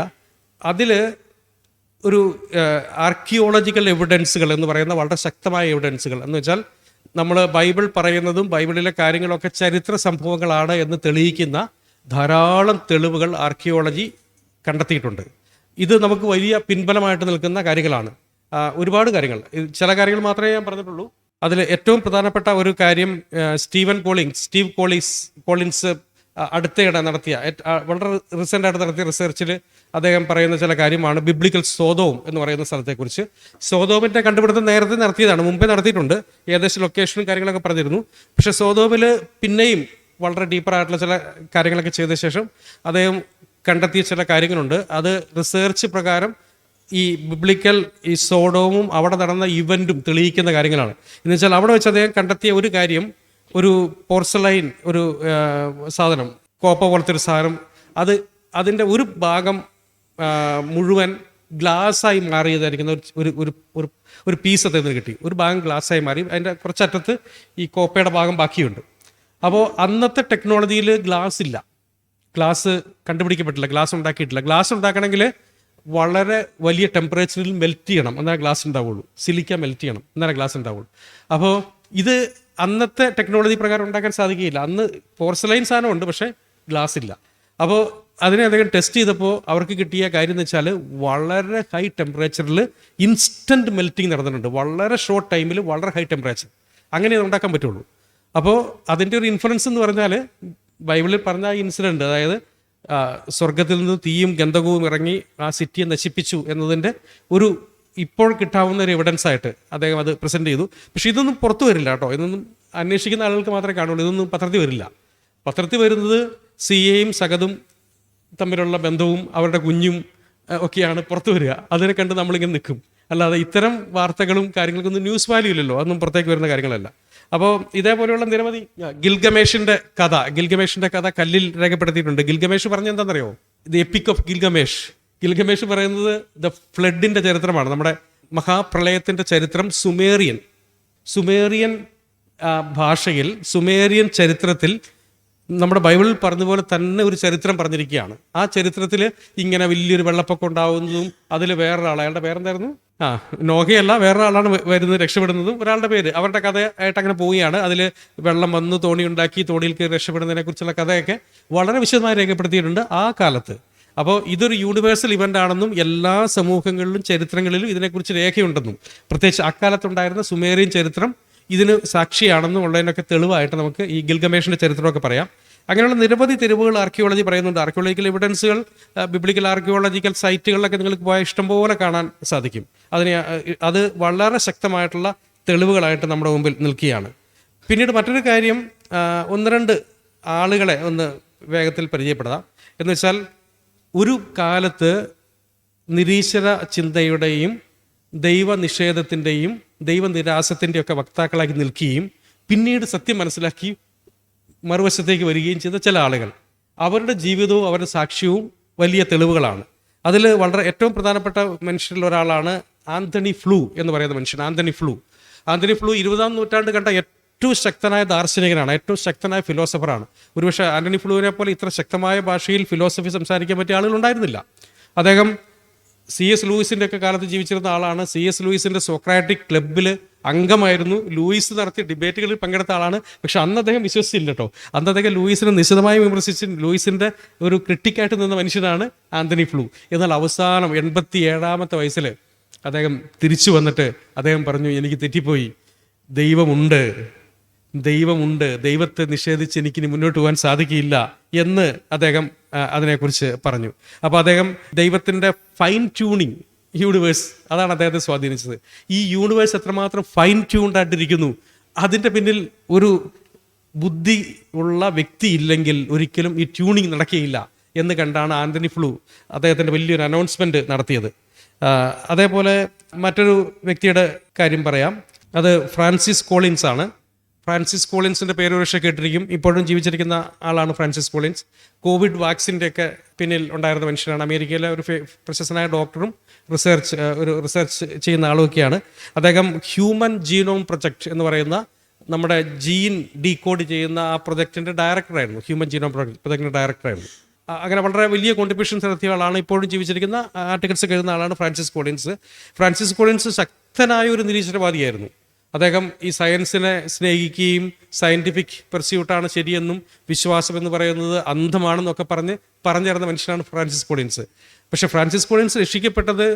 അതിൽ ഒരു ആർക്കിയോളജിക്കൽ എവിഡൻസുകൾ എന്ന് പറയുന്ന വളരെ ശക്തമായ എവിഡൻസുകൾ എന്ന് വെച്ചാൽ നമ്മൾ ബൈബിൾ പറയുന്നതും ബൈബിളിലെ കാര്യങ്ങളൊക്കെ ചരിത്ര സംഭവങ്ങളാണ് എന്ന് തെളിയിക്കുന്ന ധാരാളം തെളിവുകൾ ആർക്കിയോളജി കണ്ടെത്തിയിട്ടുണ്ട്. ഇത് നമുക്ക് വലിയ പിൻബലമായിട്ട് നിൽക്കുന്ന കാര്യങ്ങളാണ്. ഒരുപാട് കാര്യങ്ങൾ, ചില കാര്യങ്ങൾ മാത്രമേ ഞാൻ പറഞ്ഞിട്ടുള്ളൂ. അതിൽ ഏറ്റവും പ്രധാനപ്പെട്ട ഒരു കാര്യം സ്റ്റീവ് കോളിൻസ് അടുത്തിടെ നടത്തിയ വളരെ റീസെൻ്റായിട്ട് നടത്തിയ റിസർച്ചിൽ അദ്ദേഹം പറയുന്ന ചില കാര്യമാണ് ബിബ്ലിക്കൽ സോതോം എന്ന് പറയുന്ന സ്ഥലത്തെക്കുറിച്ച്. സോതോമിൻ്റെ കണ്ടുപിടുത്തം നേരത്തെ നടത്തിയതാണ്, മുമ്പേ നടത്തിയിട്ടുണ്ട്, ഏകദേശം ലൊക്കേഷനും കാര്യങ്ങളൊക്കെ പറഞ്ഞിരുന്നു. പക്ഷേ സോതോമിൽ പിന്നെയും വളരെ ഡീപ്പറായിട്ടുള്ള ചില കാര്യങ്ങളൊക്കെ ചെയ്ത ശേഷം അദ്ദേഹം കണ്ടെത്തിയ ചില കാര്യങ്ങളുണ്ട്. അത് റിസർച്ച് പ്രകാരം ഈ ബിബ്ലിക്കൽ ഈ സോഡോമും അവിടെ നടന്ന ഇവൻറ്റും തെളിയിക്കുന്ന കാര്യങ്ങളാണ്. എന്ന് വെച്ചാൽ അവിടെ വെച്ച് അദ്ദേഹം കണ്ടെത്തിയ ഒരു കാര്യം, ഒരു പോർസലൈൻ, ഒരു സാധനം, കോപ്പ പോലത്തെ ഒരു സാധനം, അതിൻ്റെ ഒരു ഭാഗം മുഴുവൻ ഗ്ലാസ്സായി മാറിയതായിരിക്കുന്ന ഒരു പീസ് അദ്ദേഹത്തിന് കിട്ടി. ഒരു ഭാഗം ഗ്ലാസ്സായി മാറി, അതിൻ്റെ കുറച്ചറ്റത്ത് ഈ കോപ്പയുടെ ഭാഗം ബാക്കിയുണ്ട്. അപ്പോൾ അന്നത്തെ ടെക്നോളജിയിൽ ഗ്ലാസ് കണ്ടുപിടിക്കപ്പെട്ടില്ല, ഗ്ലാസ് ഉണ്ടാക്കിയിട്ടില്ല. ഗ്ലാസ് ഉണ്ടാക്കണമെങ്കിൽ വളരെ വലിയ ടെമ്പറേച്ചറിൽ മെൽറ്റ് ചെയ്യണം, എന്നാലേ ഗ്ലാസ് ഉണ്ടാവുള്ളൂ. സിലിക്ക മെൽറ്റ് ചെയ്യണം, എന്നാലേ ഗ്ലാസ് ഉണ്ടാവുള്ളൂ. അപ്പോൾ ഇത് അന്നത്തെ ടെക്നോളജി പ്രകാരം ഉണ്ടാക്കാൻ സാധിക്കുകയില്ല. അന്ന് പോർസലൈൻ സാധനമുണ്ട്, പക്ഷേ ഗ്ലാസ് ഇല്ല. അപ്പോൾ അതിനെ അദ്ദേഹം ടെസ്റ്റ് ചെയ്തപ്പോൾ അവർക്ക് കിട്ടിയ കാര്യം എന്ന് വെച്ചാൽ വളരെ ഹൈ ടെമ്പറേച്ചറിൽ ഇൻസ്റ്റൻറ്റ് മെൽറ്റിംഗ് നടന്നിട്ടുണ്ട്. വളരെ ഷോർട്ട് ടൈമിൽ വളരെ ഹൈ ടെമ്പറേച്ചർ, അങ്ങനെ ഉണ്ടാക്കാൻ പറ്റുള്ളൂ. അപ്പോൾ അതിൻ്റെ ഒരു ഇൻഫ്ലുവൻസ് എന്ന് പറഞ്ഞാൽ ബൈബിളിൽ പറഞ്ഞ ആ ഇൻസിഡൻറ്റ്, അതായത് സ്വർഗത്തിൽ നിന്ന് തീയും ഗന്ധകവും ഇറങ്ങി ആ സിറ്റിയെ നശിപ്പിച്ചു എന്നതിൻ്റെ ഒരു ഇപ്പോൾ കിട്ടാവുന്ന ഒരു എവിഡൻസ് ആയിട്ട് അദ്ദേഹം അത് പ്രസൻറ്റ് ചെയ്തു. പക്ഷേ ഇതൊന്നും പുറത്തു വരില്ല കേട്ടോ, ഇതൊന്നും അന്വേഷിക്കുന്ന ആളുകൾക്ക് മാത്രമേ കാണുള്ളൂ. ഇതൊന്നും പത്രത്തിൽ വരില്ല. പത്രത്തിൽ വരുന്നത് സിയയും സഗതും തമ്മിലുള്ള ബന്ധവും അവരുടെ കുഞ്ഞും ഒക്കെയാണ് പുറത്തു വരിക. അതിനെ കണ്ട് നമ്മളിങ്ങനെ നിൽക്കും. അല്ലാതെ ഇത്തരം വാർത്തകളും കാര്യങ്ങൾക്കൊന്നും ന്യൂസ് വാല്യൂ ഇല്ലല്ലോ, അതൊന്നും പുറത്തേക്ക് വരുന്ന കാര്യങ്ങളല്ല. അപ്പോൾ ഇതേപോലെയുള്ള നിരവധി ഗിൽഗമേഷിൻ്റെ കഥ കല്ലിൽ രേഖപ്പെടുത്തിയിട്ടുണ്ട്. ഗിൽഗമേഷ് പറഞ്ഞ എന്താണെന്നറിയോ? ദി എപ്പിക് ഓഫ് ഗിൽഗമേഷ് പറയുന്നത് ദ ഫ്ലഡിൻ്റെ ചരിത്രമാണ്. നമ്മുടെ മഹാപ്രളയത്തിൻ്റെ ചരിത്രം സുമേറിയൻ ഭാഷയിൽ, സുമേറിയൻ ചരിത്രത്തിൽ നമ്മുടെ ബൈബിളിൽ പറഞ്ഞതുപോലെ തന്നെ ഒരു ചരിത്രം പറഞ്ഞിരിക്കുകയാണ്. ആ ചരിത്രത്തിൽ ഇങ്ങനെ വലിയൊരു വെള്ളപ്പൊക്കം ഉണ്ടാവുന്നതും അതിൽ വേറൊരാൾ, അയാളുടെ പേരെന്തായിരുന്നു? നോഹയല്ല, വേറൊരാളാണ് വരുന്നത്, രക്ഷപ്പെടുന്നതും. ഒരാളുടെ പേര്, അവരുടെ കഥയായിട്ട് അങ്ങനെ പോവുകയാണ്. അതിൽ വെള്ളം വന്ന് തോണി ഉണ്ടാക്കി തോണിയിൽ കയറി രക്ഷപ്പെടുന്നതിനെ കുറിച്ചുള്ള കഥയൊക്കെ വളരെ വിശദമായി രേഖപ്പെടുത്തിയിട്ടുണ്ട് ആ കാലത്ത്. അപ്പോൾ ഇതൊരു യൂണിവേഴ്സൽ ഇവൻ്റ് ആണെന്നും എല്ലാ സമൂഹങ്ങളിലും ചരിത്രങ്ങളിലും ഇതിനെക്കുറിച്ച് രേഖയുണ്ടെന്നും, പ്രത്യേകിച്ച് അക്കാലത്തുണ്ടായിരുന്ന സുമേറിയൻ ചരിത്രം ഇതിന് സാക്ഷിയാണെന്നും ഉള്ളതിനൊക്കെ തെളിവായിട്ട് നമുക്ക് ഈ ഗിൽഗമേഷിൻ്റെ ചരിത്രമൊക്കെ പറയാം. അങ്ങനെയുള്ള നിരവധി തെരുവുകൾ ആർക്കിയോളജി പറയുന്നുണ്ട്. ആർക്കിയോളജിക്കൽ എവിഡൻസുകൾ ബിബ്ലിക്കൽ ആർക്കിയോളജിക്കൽ സൈറ്റുകളിലൊക്കെ നിങ്ങൾക്ക് പോയാൽ ഇഷ്ടംപോലെ കാണാൻ സാധിക്കും. അത് വളരെ ശക്തമായിട്ടുള്ള തെളിവുകളായിട്ട് നമ്മുടെ മുമ്പിൽ നിൽക്കുകയാണ്. പിന്നീട് മറ്റൊരു കാര്യം, ഒന്ന് രണ്ട് ആളുകളെ ഒന്ന് വേഗത്തിൽ പരിചയപ്പെടാം. എന്ന് വെച്ചാൽ ഒരു കാലത്ത് നിരീശ്വര ചിന്തയുടെയും ദൈവനിഷേധത്തിൻ്റെയും ദൈവനിരാസത്തിൻ്റെയും ഒക്കെ വക്താക്കളാക്കി നിൽക്കുകയും പിന്നീട് സത്യം മനസ്സിലാക്കി മറുവശത്തേക്ക് വരികയും ചെയ്ത ചില ആളുകൾ, അവരുടെ ജീവിതവും അവരുടെ സാക്ഷ്യവും വലിയ തെളിവുകളാണ്. അതിൽ വളരെ ഏറ്റവും പ്രധാനപ്പെട്ട മനുഷ്യരിൽ ഒരാളാണ് ആന്റണി ഫ്ലൂ എന്ന് പറയുന്ന മനുഷ്യൻ. ആന്റണി ഫ്ലൂ 20-ാം നൂറ്റാണ്ട് കണ്ട ഏറ്റവും ശക്തനായ ദാർശനികനാണ്, ഏറ്റവും ശക്തനായ ഫിലോസഫറാണ്. ഒരുപക്ഷെ ആന്റണി ഫ്ലൂവിനെ പോലെ ഇത്ര ശക്തമായ ഭാഷയിൽ ഫിലോസഫി സംസാരിക്കാൻ പറ്റിയ ആളുകൾ ഉണ്ടായിരുന്നില്ല. അദ്ദേഹം C.S. ലൂയിസിൻ്റെ ഒക്കെ കാലത്ത് ജീവിച്ചിരുന്ന ആളാണ്. C.S. ലൂയിസിൻ്റെ സോക്രാറ്റിക് ക്ലബ്ബിൽ അംഗമായിരുന്നു. ലൂയിസ് നടത്തിയ ഡിബേറ്റുകളിൽ പങ്കെടുത്ത ആളാണ്. പക്ഷെ അന്ന് അദ്ദേഹം വിശ്വസിച്ചില്ല കേട്ടോ. അന്ന് അദ്ദേഹം ലൂയിസിനെ നിശിതമായി വിമർശിച്ച് ലൂയിസിൻ്റെ ഒരു ക്രിട്ടിക്കായിട്ട് നിന്ന മനുഷ്യനാണ് ആന്റണി ഫ്ലൂ. എന്നാൽ അവസാനം 87-ാമത്തെ വയസ്സിൽ അദ്ദേഹം തിരിച്ചു വന്നിട്ട് അദ്ദേഹം പറഞ്ഞു, എനിക്ക് തെറ്റിപ്പോയി, ദൈവമുണ്ട്, ദൈവത്തെ നിഷേധിച്ച് എനിക്കിനി മുന്നോട്ട് പോകാൻ സാധിക്കില്ല എന്ന് അദ്ദേഹം അതിനെക്കുറിച്ച് പറഞ്ഞു. അപ്പോൾ അദ്ദേഹം ദൈവത്തിൻ്റെ ഫൈൻ ട്യൂണിങ് യൂണിവേഴ്സ്, അതാണ് അദ്ദേഹത്തെ സ്വാധീനിച്ചത്. ഈ യൂണിവേഴ്സ് എത്രമാത്രം ഫൈൻ ട്യൂൺഡ് ആയിട്ടിരിക്കുന്നു, അതിൻ്റെ പിന്നിൽ ഒരു ബുദ്ധി ഉള്ള വ്യക്തി ഇല്ലെങ്കിൽ ഒരിക്കലും ഈ ട്യൂണിങ് നടക്കുകയില്ല എന്ന് കണ്ടാണ് ആന്റണി ഫ്ലൂ അദ്ദേഹത്തിൻ്റെ വലിയൊരു അനൗൺസ്മെൻറ്റ് നടത്തിയത്. അതേപോലെ മറ്റൊരു വ്യക്തിയുടെ കാര്യം പറയാം. അത് ഫ്രാൻസിസ് കോളിൻസ് ആണ്. ഫ്രാൻസിസ് കോളിൻസിൻ്റെ പേര് ഒരുപക്ഷെ കേട്ടിരിക്കും. ഇപ്പോഴും ജീവിച്ചിരിക്കുന്ന ആളാണ് ഫ്രാൻസിസ് കോളിൻസ്. കോവിഡ് വാക്സിൻ്റെ ഒക്കെ പിന്നിൽ ഉണ്ടായിരുന്ന മനുഷ്യനാണ്. അമേരിക്കയിലെ ഒരു പ്രശസ്തനായ ഡോക്ടറും റിസർച്ച് ചെയ്യുന്ന ആളുമൊക്കെയാണ്. അദ്ദേഹം ഹ്യൂമൻ ജീനോം പ്രൊജക്റ്റ് എന്ന് പറയുന്ന നമ്മുടെ ജീൻ ഡീകോഡ് ചെയ്യുന്ന ആ പ്രൊജക്റ്റിൻ്റെ ഡയറക്ടറായിരുന്നു. Human genome പ്രൊജക്റ്റിൻ്റെ ഡയറക്ടറായിരുന്നു. അങ്ങനെ വളരെ വലിയ കോൺട്രിബ്യൂഷൻസ് നടത്തിയ ആളാണ്. ഇപ്പോഴും ജീവിച്ചിരിക്കുന്ന ആർട്ടിക്കിൾസ് എഴുതുന്ന ആളാണ് ഫ്രാൻസിസ് കോളിൻസ്. ഫ്രാൻസിസ് കോളിൻസ് ശക്തനായ ഒരു നിരീശ്വരവാദിയായിരുന്നു. അദ്ദേഹം ഈ സയൻസിനെ സ്നേഹിക്കുകയും സയൻറ്റിഫിക് പെർസ്യൂട്ടാണ് ശരിയെന്നും വിശ്വാസം എന്ന് പറയുന്നത് അന്ധമാണെന്നൊക്കെ പറഞ്ഞിരുന്ന മനുഷ്യനാണ് ഫ്രാൻസിസ് കോളിൻസ്. പക്ഷേ ഫ്രാൻസിസ് കോളിൻസ് രക്ഷിക്കപ്പെട്ടത്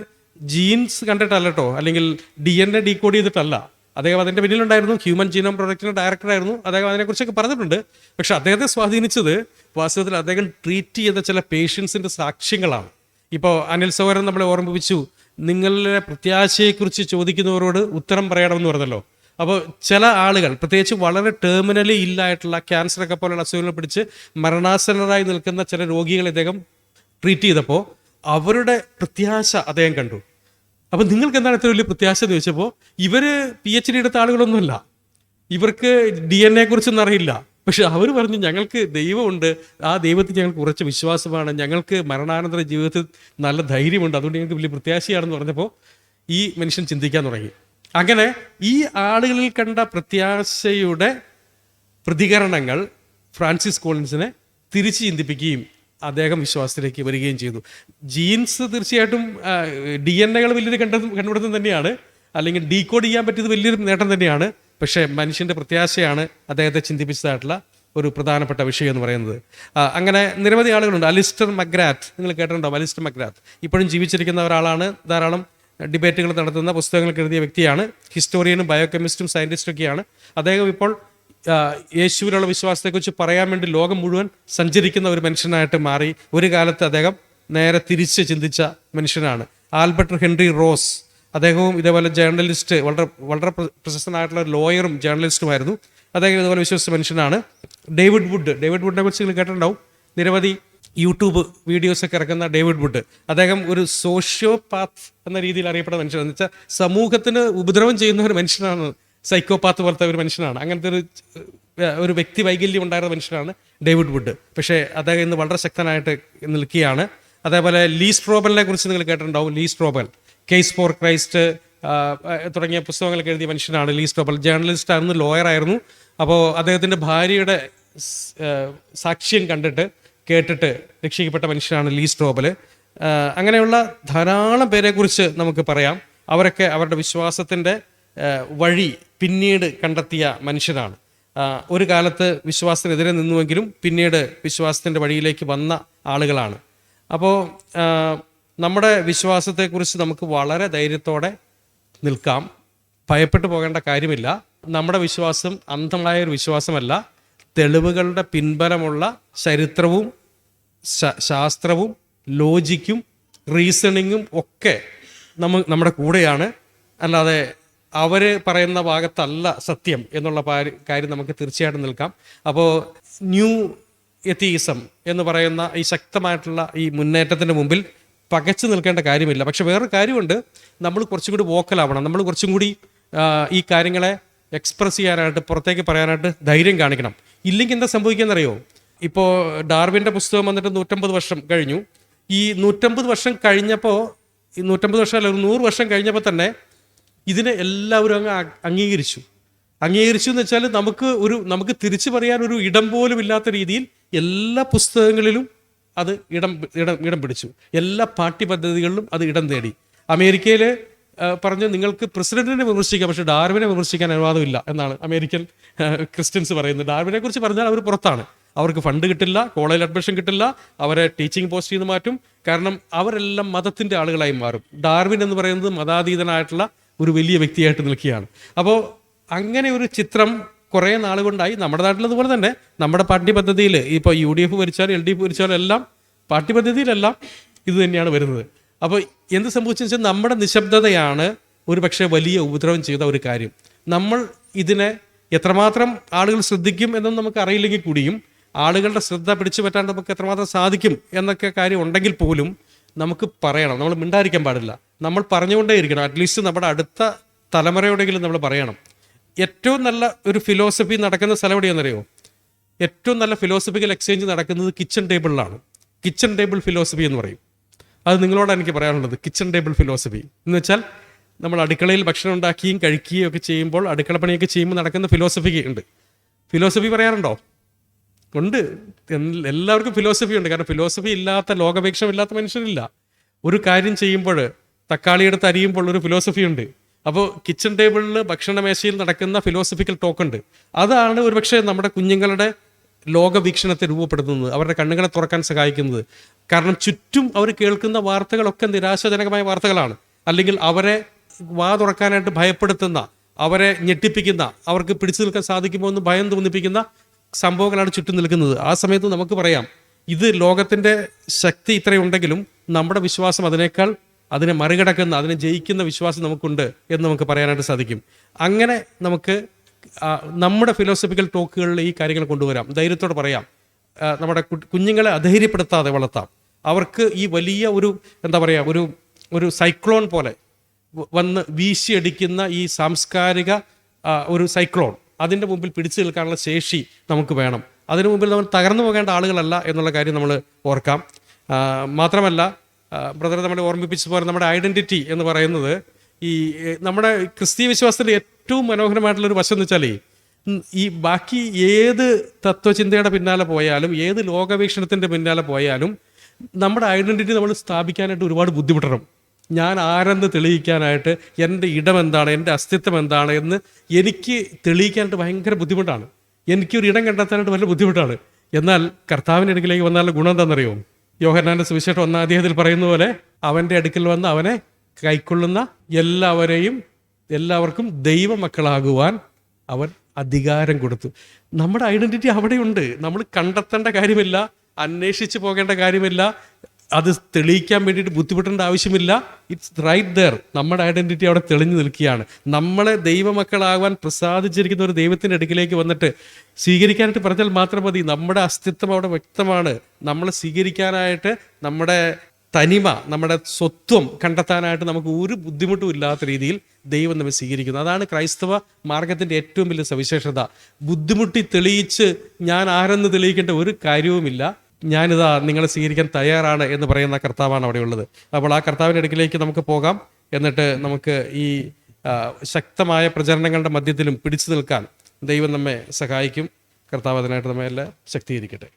ജീൻസ് കണ്ടിട്ടല്ല കേട്ടോ, അല്ലെങ്കിൽ DNA ഡീകോഡ് ചെയ്തിട്ടല്ല. അദ്ദേഹം അതിൻ്റെ പിന്നിലുണ്ടായിരുന്നു, ഹ്യൂമൻ ജീനോം പ്രൊജക്റ്റിൻ്റെ ഡയറക്ടറായിരുന്നു. അദ്ദേഹം അതിനെക്കുറിച്ചൊക്കെ പറഞ്ഞിട്ടുണ്ട്. പക്ഷെ അദ്ദേഹത്തെ സ്വാധീനിച്ചത് വാസ്തവത്തിൽ അദ്ദേഹം ട്രീറ്റ് ചെയ്ത ചില പേഷ്യൻസിൻ്റെ സാക്ഷ്യങ്ങളാണ്. ഇപ്പോൾ അനിൽ സോഹരൻ നമ്മളെ ഓർമ്മിപ്പിച്ചു, നിങ്ങളുടെ പ്രത്യാശയെക്കുറിച്ച് ചോദിക്കുന്നവരോട് ഉത്തരം പറയണമെന്ന് പറഞ്ഞല്ലോ. അപ്പോൾ ചില ആളുകൾ, പ്രത്യേകിച്ച് വളരെ ടെർമിനലി ഇല്ലായിട്ടുള്ള ക്യാൻസറൊക്കെ പോലുള്ള അസുഖങ്ങൾ പിടിച്ച് മരണാസന്നരായി നിൽക്കുന്ന ചില രോഗികളെ അദ്ദേഹം ട്രീറ്റ് ചെയ്തപ്പോൾ അവരുടെ പ്രത്യാശ അദ്ദേഹം കണ്ടു. അപ്പം നിങ്ങൾക്ക് എന്താണ് ഇത്ര വലിയ പ്രത്യാശ എന്ന് ചോദിച്ചപ്പോൾ, ഇവർ PhD എടുത്ത ആളുകളൊന്നുമല്ല, ഇവർക്ക് DNA കുറിച്ചൊന്നും അറിയില്ല. പക്ഷെ അവർ പറഞ്ഞു, ഞങ്ങൾക്ക് ദൈവമുണ്ട്, ആ ദൈവത്തിൽ ഞങ്ങൾക്ക് ഉറച്ച വിശ്വാസമാണ്, ഞങ്ങൾക്ക് മരണാനന്തര ജീവിതത്തിൽ നല്ല ധൈര്യമുണ്ട്, അതുകൊണ്ട് ഞങ്ങൾക്ക് വലിയ പ്രത്യാശയാണെന്ന് പറഞ്ഞപ്പോൾ ഈ മനുഷ്യൻ ചിന്തിക്കാൻ തുടങ്ങി. അങ്ങനെ ഈ ആളുകളിൽ കണ്ട പ്രത്യാശയുടെ പ്രതികരണങ്ങൾ ഫ്രാൻസിസ് കോളിൻസിനെ തിരിച്ച് ചിന്തിപ്പിക്കുകയും അദ്ദേഹം വിശ്വാസത്തിലേക്ക് വരികയും ചെയ്തു. ജീൻസ് തീർച്ചയായിട്ടും DNA വലിയൊരു കണ്ടുപിടുത്തം തന്നെയാണ്, അല്ലെങ്കിൽ ഡീകോഡ് ചെയ്യാൻ പറ്റിയത് വലിയൊരു നേട്ടം തന്നെയാണ്. പക്ഷേ മനുഷ്യൻ്റെ പ്രത്യാശയാണ് അദ്ദേഹത്തെ ചിന്തിപ്പിച്ചതായിട്ടുള്ള ഒരു പ്രധാനപ്പെട്ട വിഷയം എന്ന് പറയുന്നത്. അങ്ങനെ നിരവധി ആളുകളുണ്ട്. അലിസ്റ്റർ മക്ഗ്രാത്ത്, നിങ്ങൾ കേട്ടിട്ടുണ്ടാവും. അലിസ്റ്റർ മക്ഗ്രാത്ത് ഇപ്പോഴും ജീവിച്ചിരിക്കുന്ന ഒരാളാണ്. ധാരാളം ഡിബേറ്റുകൾ നടത്തുന്ന പുസ്തകങ്ങൾക്ക് എഴുതിയ വ്യക്തിയാണ്. ഹിസ്റ്റോറിയനും ബയോകെമിസ്റ്റും സയൻറ്റിസ്റ്റൊക്കെയാണ്. അദ്ദേഹം ഇപ്പോൾ യേശുവിലുള്ള വിശ്വാസത്തെക്കുറിച്ച് പറയാൻ വേണ്ടി ലോകം മുഴുവൻ സഞ്ചരിക്കുന്ന ഒരു മനുഷ്യനായിട്ട് മാറി. ഒരു കാലത്ത് അദ്ദേഹം നേരെ തിരിച്ച് ചിന്തിച്ച മനുഷ്യനാണ്. ആൽബർട്ട് ഹെൻറി റോസ്, അദ്ദേഹവും ഇതേപോലെ ജേർണലിസ്റ്റ്, വളരെ വളരെ പ്രശസ്തനായിട്ടുള്ള ഒരു ലോയറും ജേർണലിസ്റ്റുമായിരുന്നു. അദ്ദേഹം ഇതുപോലെ വിശ്വസിച്ച മനുഷ്യനാണ്. ഡേവിഡ് വുഡിനെ കുറിച്ച് നിങ്ങൾ കേട്ടിട്ടുണ്ടാവും. നിരവധി യൂട്യൂബ് വീഡിയോസൊക്കെ ഇറക്കുന്ന ഡേവിഡ് വുഡ്, അദ്ദേഹം ഒരു സോഷ്യോപാത്ത് എന്ന രീതിയിൽ അറിയപ്പെടുന്ന മനുഷ്യനാണ്. എന്ന് വെച്ചാൽ സമൂഹത്തിന് ഉപദ്രവം ചെയ്യുന്ന ഒരു മനുഷ്യനാണ്, സൈക്കോപാത്ത് പോലത്തെ ഒരു മനുഷ്യനാണ്. അങ്ങനത്തെ ഒരു വ്യക്തി വൈകല്യം ഉണ്ടായിരുന്ന മനുഷ്യനാണ് ഡേവിഡ് വുഡ്. പക്ഷേ അദ്ദേഹം ഇന്ന് വളരെ ശക്തനായിട്ട് നിൽക്കുകയാണ്. അതേപോലെ ലീ സ്ട്രോബലിനെ കുറിച്ച് നിങ്ങൾ കേട്ടിട്ടുണ്ടാവും. ലീ സ്ട്രോബൽ, കേസ് ഫോർ ക്രൈസ്റ്റ് തുടങ്ങിയ പുസ്തകങ്ങളൊക്കെ എഴുതിയ മനുഷ്യനാണ് ലീ സ്ട്രോബൽ. ജേർണലിസ്റ്റ് ആയിരുന്നു, ലോയറായിരുന്നു. അപ്പോൾ അദ്ദേഹത്തിൻ്റെ ഭാര്യയുടെ സാക്ഷ്യം കേട്ടിട്ട് രക്ഷിക്കപ്പെട്ട മനുഷ്യനാണ് ലീ സ്ട്രോബൽ. അങ്ങനെയുള്ള ധാരാളം പേരെക്കുറിച്ച് നമുക്ക് പറയാം. അവരൊക്കെ അവരുടെ വിശ്വാസത്തിൻ്റെ വഴി പിന്നീട് കണ്ടെത്തിയ മനുഷ്യരാണ്. ഒരു കാലത്ത് വിശ്വാസത്തിനെതിരെ നിന്നുവെങ്കിലും പിന്നീട് വിശ്വാസത്തിൻ്റെ വഴിയിലേക്ക് വന്ന ആളുകളാണ്. അപ്പോൾ നമ്മുടെ വിശ്വാസത്തെക്കുറിച്ച് നമുക്ക് വളരെ ധൈര്യത്തോടെ നിൽക്കാം, ഭയപ്പെട്ടു പോകേണ്ട കാര്യമില്ല. നമ്മുടെ വിശ്വാസം അന്ധമായൊരു വിശ്വാസമല്ല, തെളിവുകളുടെ പിൻബലമുള്ള ചരിത്രവും ശാസ്ത്രവും ലോജിക്കും റീസണിങ്ങും ഒക്കെ നമ്മുടെ കൂടെയാണ്. അല്ലാതെ അവർ പറയുന്ന ഭാഗത്തല്ല സത്യം എന്നുള്ള കാര്യം നമുക്ക് തീർച്ചയായിട്ടും നിൽക്കാം. അപ്പോൾ ന്യൂ എത്തീസം എന്ന് പറയുന്ന ഈ ശക്തമായിട്ടുള്ള ഈ മുന്നേറ്റത്തിൻ്റെ മുമ്പിൽ പകച്ചു നിൽക്കേണ്ട കാര്യമില്ല. പക്ഷെ വേറൊരു കാര്യമുണ്ട്, നമ്മൾ കുറച്ചും കൂടി വോക്കലാവണം. നമ്മൾ കുറച്ചും കൂടി ഈ കാര്യങ്ങളെ എക്സ്പ്രസ് ചെയ്യാനായിട്ട്, പുറത്തേക്ക് പറയാനായിട്ട് ധൈര്യം കാണിക്കണം. ഇല്ലെങ്കിൽ എന്താ സംഭവിക്കുകയെന്നറിയോ? ഇപ്പോൾ ഡാർവിൻ്റെ പുസ്തകം വന്നിട്ട് 150 വർഷം കഴിഞ്ഞു. ഈ 150 വർഷം കഴിഞ്ഞപ്പോൾ, ഈ 150 വർഷം അല്ല, 100 വർഷം കഴിഞ്ഞപ്പോൾ തന്നെ ഇതിനെ എല്ലാവരും അങ്ങ് അംഗീകരിച്ചു എന്ന് വെച്ചാൽ നമുക്ക് തിരിച്ചു പറയാൻ ഒരു ഇടം പോലും ഇല്ലാത്ത രീതിയിൽ എല്ലാ പുസ്തകങ്ങളിലും അത് ഇടം പിടിച്ചു. എല്ലാ പാഠ്യപദ്ധതികളിലും അത് ഇടം തേടി. അമേരിക്കയിൽ പറഞ്ഞു, നിങ്ങൾക്ക് പ്രസിഡന്റിനെ വിമർശിക്കാം, പക്ഷേ ഡാർവിനെ വിമർശിക്കാൻ അനുവാദമില്ല എന്നാണ് അമേരിക്കൻ ക്രിസ്ത്യൻസ് പറയുന്നത്. ഡാർവിനെ കുറിച്ച് പറഞ്ഞാൽ അവർ പുറത്താണ്, അവർക്ക് ഫണ്ട് കിട്ടില്ല, കോളേജിൽ അഡ്മിഷൻ കിട്ടില്ല, അവരെ ടീച്ചിങ് പോസ്റ്റ് ചെയ്ത് മാറ്റും. കാരണം അവരെല്ലാം മതത്തിൻ്റെ ആളുകളായി മാറും. ഡാർവിൻ എന്ന് പറയുന്നത് മതാതീതനായിട്ടുള്ള ഒരു വലിയ വ്യക്തിയായിട്ട് നിൽക്കുകയാണ്. അപ്പോൾ അങ്ങനെ ഒരു ചിത്രം കുറേ നാളുകൊണ്ടായി. നമ്മുടെ നാട്ടിലതുപോലെ തന്നെ നമ്മുടെ പാഠ്യപദ്ധതിയിൽ ഇപ്പോൾ UDF ഭരിച്ചാലും LDF ഭരിച്ചാലും എല്ലാം പാഠ്യപദ്ധതിയിലെല്ലാം ഇത് തന്നെയാണ് വരുന്നത്. അപ്പോൾ എന്ത് സംഭവിച്ചെന്ന് വെച്ചാൽ നമ്മുടെ നിശബ്ദതയാണ് ഒരു പക്ഷേ വലിയ ഉപദ്രവം ചെയ്ത ഒരു കാര്യം. നമ്മൾ ഇതിനെ എത്രമാത്രം ആളുകൾ ശ്രദ്ധിക്കും എന്നൊന്നും നമുക്ക് അറിയില്ലെങ്കിൽ കൂടിയും ആളുകളുടെ ശ്രദ്ധ പിടിച്ചു പറ്റാൻ നമുക്ക് എത്രമാത്രം സാധിക്കും എന്നൊക്കെ കാര്യം ഉണ്ടെങ്കിൽ പോലും നമുക്ക് പറയണം. നമ്മൾ മിണ്ടായിരിക്കാൻ പാടില്ല, നമ്മൾ പറഞ്ഞുകൊണ്ടേ ഇരിക്കണം. അറ്റ്ലീസ്റ്റ് നമ്മുടെ അടുത്ത തലമുറയോടെങ്കിലും നമ്മൾ പറയണം. ഏറ്റവും നല്ല ഒരു ഫിലോസഫി നടക്കുന്ന സ്ഥലം എവിടെയാണെന്നറിയോ? ഏറ്റവും നല്ല ഫിലോസഫിക്കൽ എക്സ്ചേഞ്ച് നടക്കുന്നത് കിച്ചൺ ടേബിളിലാണ്. കിച്ചൺ ടേബിൾ ഫിലോസഫി എന്ന് പറയും. അത് നിങ്ങളോടാണ് എനിക്ക് പറയാനുള്ളത്. കിച്ചൺ ടേബിൾ ഫിലോസഫി എന്ന് വെച്ചാൽ നമ്മൾ അടുക്കളയിൽ ഭക്ഷണം ഉണ്ടാക്കുകയും കഴിക്കുകയും ഒക്കെ ചെയ്യുമ്പോൾ, അടുക്കളപ്പണിയൊക്കെ ചെയ്യുമ്പോൾ നടക്കുന്ന ഫിലോസഫി ഉണ്ട്. ഫിലോസഫി പറയാറുണ്ടോ? ഉണ്ട്. എല്ലാവർക്കും ഫിലോസഫി ഉണ്ട്. കാരണം ഫിലോസഫി ഇല്ലാത്ത, ലോകപേക്ഷമില്ലാത്ത മനുഷ്യരില്ല. ഒരു കാര്യം ചെയ്യുമ്പോൾ, തക്കാളി എടുത്ത് അരിയുമ്പോൾ ഒരു ഫിലോസഫി ഉണ്ട്. അപ്പോൾ കിച്ചൺ ടേബിളിൽ ഭക്ഷണമേശയിൽ നടക്കുന്ന ഫിലോസഫിക്കൽ ടോക്കുണ്ട്. അതാണ് ഒരുപക്ഷെ നമ്മുടെ കുഞ്ഞുങ്ങളുടെ ലോകവീക്ഷണത്തെ രൂപപ്പെടുത്തുന്നത്, അവരുടെ കണ്ണുകളെ തുറക്കാൻ സഹായിക്കുന്നത്. കാരണം ചുറ്റും അവർ കേൾക്കുന്ന വാർത്തകളൊക്കെ നിരാശാജനകമായ വാർത്തകളാണ്, അല്ലെങ്കിൽ അവരെ വാ തുറക്കാനായിട്ട് ഭയപ്പെടുത്തുന്ന, അവരെ ഞെട്ടിപ്പിക്കുന്ന, അവർക്ക് പിടിച്ചു നിൽക്കാൻ സാധിക്കുമോ എന്ന് ഭയം തോന്നിപ്പിക്കുന്ന സംഭവങ്ങളാണ് ചുറ്റും നിൽക്കുന്നത്. ആ സമയത്ത് നമുക്ക് പറയാം, ഇത് ലോകത്തിൻ്റെ ശക്തി ഇത്രയുണ്ടെങ്കിലും നമ്മുടെ വിശ്വാസം അതിനെ മറികടക്കുന്ന, അതിനെ ജയിക്കുന്ന വിശ്വാസം നമുക്കുണ്ട് എന്ന് നമുക്ക് പറയാനായിട്ട് സാധിക്കും. അങ്ങനെ നമുക്ക് നമ്മുടെ ഫിലോസഫിക്കൽ ടോക്കുകളിൽ ഈ കാര്യങ്ങൾ കൊണ്ടുവരാം, ധൈര്യത്തോടെ പറയാം. നമ്മുടെ കുഞ്ഞുങ്ങളെ അധൈര്യപ്പെടുത്താതെ വളർത്താം. അവർക്ക് ഈ വലിയ എന്താ പറയുക, ഒരു സൈക്ലോൺ പോലെ വന്ന് വീശിയടിക്കുന്ന ഈ സാംസ്കാരിക ഒരു സൈക്ലോൺ, അതിൻ്റെ മുമ്പിൽ പിടിച്ചു നിൽക്കാനുള്ള ശേഷി നമുക്ക് വേണം. അതിനു മുമ്പിൽ നമ്മൾ തകർന്നു പോകേണ്ട ആളുകളല്ല എന്നുള്ള കാര്യം നമ്മൾ ഓർക്കാം. മാത്രമല്ല, ബ്രദർ നമ്മളെ ഓർമ്മിപ്പിച്ച പോലെ നമ്മുടെ ഐഡൻറ്റിറ്റി എന്ന് പറയുന്നത് നമ്മുടെ ക്രിസ്തീയ വിശ്വാസത്തിൻ്റെ ഏറ്റവും മനോഹരമായിട്ടുള്ളൊരു വശം എന്ന് വെച്ചാൽ, ഈ ബാക്കി ഏത് തത്വചിന്തയുടെ പിന്നാലെ പോയാലും, ഏത് ലോകവീക്ഷണത്തിൻ്റെ പിന്നാലെ പോയാലും, നമ്മുടെ ഐഡൻറ്റിറ്റി നമ്മൾ സ്ഥാപിക്കാനായിട്ട് ഒരുപാട് ബുദ്ധിമുട്ടണം. ഞാൻ ആരെന്ന് തെളിയിക്കാനായിട്ട്, എൻ്റെ ഇടം എന്താണ്, എൻ്റെ അസ്തിത്വം എന്താണ് എന്ന് എനിക്ക് തെളിയിക്കാനായിട്ട് ഭയങ്കര ബുദ്ധിമുട്ടാണ്. എനിക്കൊരു ഇടം കണ്ടെത്താനായിട്ട് വളരെ ബുദ്ധിമുട്ടാണ്. എന്നാൽ കർത്താവിൻ്റെ അടുക്കിലേക്ക് വന്നാൽ ഗുണം എന്താണെന്നറിയോ? യോഹന്നാന്റെ സുവിശേഷം 1-ാം അധ്യായത്തിൽ പറയുന്ന പോലെ, അവൻ്റെ അടുക്കൽ വന്ന് അവനെ കൈക്കൊള്ളുന്ന എല്ലാവർക്കും ദൈവമക്കളാകുവാൻ അവൻ അധികാരം കൊടുത്തു. നമ്മുടെ ഐഡൻറ്റിറ്റി അവിടെയുണ്ട്. നമ്മൾ കണ്ടെത്തേണ്ട കാര്യമില്ല, അന്വേഷിച്ച് പോകേണ്ട കാര്യമില്ല, അത് തെളിയിക്കാൻ വേണ്ടിയിട്ട് ബുദ്ധിമുട്ടേണ്ട ആവശ്യമില്ല. It's right there. നമ്മുടെ ഐഡൻറ്റിറ്റി അവിടെ തെളിഞ്ഞു നിൽക്കുകയാണ്. നമ്മളെ ദൈവമക്കളാകാൻ പ്രസാദിച്ചിരിക്കുന്ന ഒരു ദൈവത്തിൻ്റെ അടുക്കിലേക്ക് വന്നിട്ട് സ്വീകരിക്കാനായിട്ട് പറഞ്ഞാൽ മാത്രം മതി. നമ്മുടെ അസ്തിത്വം അവിടെ വ്യക്തമാണ്. നമ്മളെ സ്വീകരിക്കാനായിട്ട്, നമ്മുടെ തനിമ, നമ്മുടെ സ്വത്വം കണ്ടെത്താനായിട്ട് നമുക്ക് ഒരു ബുദ്ധിമുട്ടും ഇല്ലാത്ത രീതിയിൽ ദൈവം നമ്മെ സ്വീകരിക്കുന്നു. അതാണ് ക്രൈസ്തവ മാർഗത്തിൻ്റെ ഏറ്റവും വലിയ സവിശേഷത. ബുദ്ധിമുട്ടി തെളിയിച്ച് ഞാൻ ആരെന്ന് തെളിയിക്കേണ്ട ഒരു കാര്യവുമില്ല. ഞാനിതാ നിങ്ങളെ സ്വീകരിക്കാൻ തയ്യാറാണ് എന്ന് പറയുന്ന കർത്താവാണ് അവിടെ ഉള്ളത്. അപ്പോൾ ആ കർത്താവിൻ്റെ അടുക്കിലേക്ക് നമുക്ക് പോകാം. എന്നിട്ട് നമുക്ക് ഈ ശക്തമായ പ്രചരണങ്ങളുടെ മധ്യത്തിലും പിടിച്ചു നിൽക്കാൻ ദൈവം നമ്മെ സഹായിക്കും. കർത്താവ് അതിനായിട്ട് നമ്മെ എല്ലാം ശക്തീകരിക്കട്ടെ.